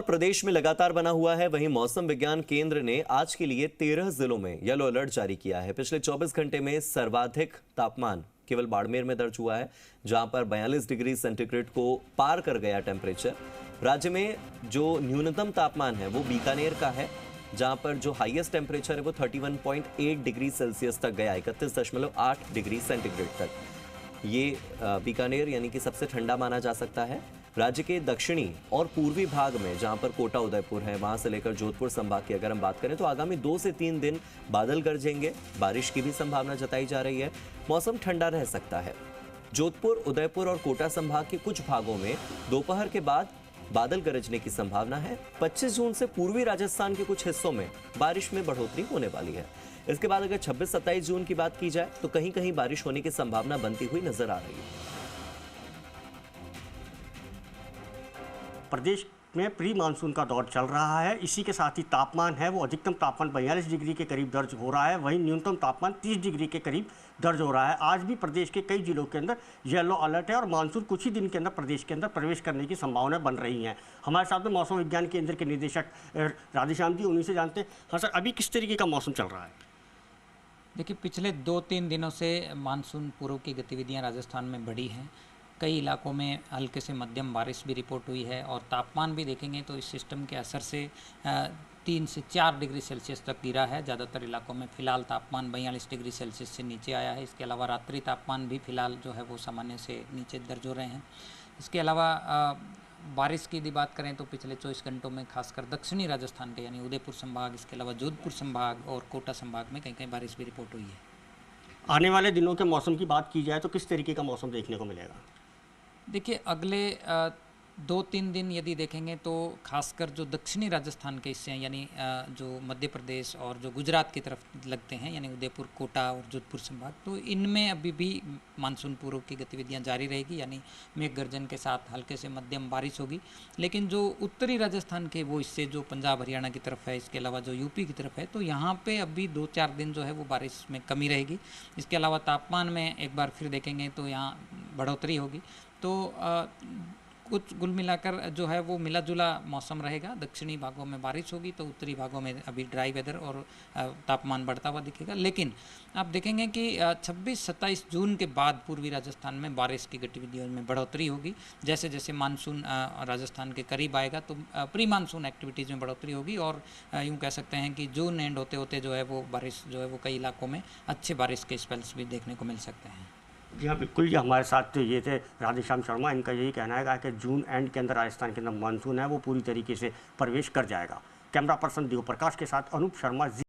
प्रदेश में लगातार बना हुआ है। वहीं मौसम विज्ञान केंद्र ने आज के लिए 13 जिलों में येलो अलर्ट जारी किया है। पिछले 24 घंटे में सर्वाधिक तापमान केवल बाड़मेर में दर्ज हुआ है, जहां पर 42 डिग्री सेंटीग्रेड को पार कर गया टेम्परेचर। राज्य में जो न्यूनतम तापमान है वो बीकानेर का है, जहां पर जो हाईएस्ट टेम्परेचर है वो 31.8 डिग्री सेल्सियस तक गया, 31.8 डिग्री सेंटीग्रेड तक। ये बीकानेर यानी कि सबसे ठंडा माना जा सकता है। राज्य के दक्षिणी और पूर्वी भाग में जहां पर कोटा उदयपुर है, वहां से लेकर जोधपुर संभाग की अगर हम बात करें तो आगामी 2 से 3 दिन बादल गरजेंगे, बारिश की भी संभावना जताई जा रही है। मौसम ठंडा रह सकता है। जोधपुर, उदयपुर और कोटा संभाग के कुछ भागों में दोपहर के बाद बादल गरजने की संभावना है। 25 जून से पूर्वी राजस्थान के कुछ हिस्सों में बारिश में बढ़ोतरी होने वाली है। इसके बाद अगर 26-27 जून की बात की जाए तो कहीं कहीं बारिश होने की संभावना बनती हुई नजर आ रही है। प्रदेश में प्री मानसून का दौर चल रहा है। इसी के साथ ही तापमान है वो अधिकतम तापमान 42 डिग्री के करीब दर्ज हो रहा है, वहीं न्यूनतम तापमान 30 डिग्री के करीब दर्ज हो रहा है। आज भी प्रदेश के कई जिलों के अंदर येलो अलर्ट है और मानसून कुछ ही दिन के अंदर प्रदेश के अंदर प्रवेश करने की संभावनाएं बन रही हैं। हमारे साथ में मौसम विज्ञान केंद्र के निदेशक राधेश्याम जी, उन्हीं से जानते हैं। हाँ सर, अभी किस तरीके का मौसम चल रहा है? देखिए, पिछले 2-3 दिनों से मानसून पूर्व की गतिविधियां राजस्थान में बढ़ी हैं। कई इलाकों में हल्के से मध्यम बारिश भी रिपोर्ट हुई है और तापमान भी देखेंगे तो इस सिस्टम के असर से 3 से 4 डिग्री सेल्सियस तक गिरा है। ज़्यादातर इलाकों में फ़िलहाल तापमान 42 डिग्री सेल्सियस से नीचे आया है। इसके अलावा रात्रि तापमान भी फ़िलहाल जो है वो सामान्य से नीचे दर्ज हो रहे हैं। इसके अलावा बारिश की यदि बात करें तो पिछले 24 घंटों में खासकर दक्षिणी राजस्थान के यानी उदयपुर संभाग, इसके अलावा जोधपुर संभाग और कोटा संभाग में कहीं कहीं बारिश भी रिपोर्ट हुई है। आने वाले दिनों के मौसम की बात की जाए तो किस तरीके का मौसम देखने को मिलेगा? देखिए, अगले 2-3 दिन यदि देखेंगे तो खासकर जो दक्षिणी राजस्थान के हिस्से हैं यानी जो मध्य प्रदेश और जो गुजरात की तरफ लगते हैं यानी उदयपुर, कोटा और जोधपुर संभाग, तो इनमें अभी भी मानसून पूर्व की गतिविधियां जारी रहेगी, यानी मेघ गर्जन के साथ हल्के से मध्यम बारिश होगी। लेकिन जो उत्तरी राजस्थान के वो हिस्से जो पंजाब हरियाणा की तरफ है, इसके अलावा जो यूपी की तरफ है, तो यहाँ पे अभी 2-4 दिन जो है वो बारिश में कमी रहेगी। इसके अलावा तापमान में एक बार फिर देखेंगे तो यहाँ बढ़ोतरी होगी। तो कुछ कुल मिलाकर जो है वो मिला जुला मौसम रहेगा। दक्षिणी भागों में बारिश होगी तो उत्तरी भागों में अभी ड्राई वेदर और तापमान बढ़ता हुआ दिखेगा। लेकिन आप देखेंगे कि 26-27 जून के बाद पूर्वी राजस्थान में बारिश की गतिविधियों में बढ़ोतरी होगी। जैसे जैसे मानसून राजस्थान के करीब आएगा तो प्री मानसून एक्टिविटीज़ में बढ़ोतरी होगी और यूँ कह सकते हैं कि जून एंड होते होते जो है वो बारिश जो है वो कई इलाकों में अच्छे बारिश के स्पेल्स भी देखने को मिल सकते हैं। जी हाँ, बिल्कुल। ये हमारे साथ तो ये थे राधेश्याम शर्मा। इनका यही कहना है कि जून एंड के अंदर राजस्थान के अंदर मानसून है वो पूरी तरीके से प्रवेश कर जाएगा। कैमरा पर्सन देव प्रकाश के साथ अनूप शर्मा।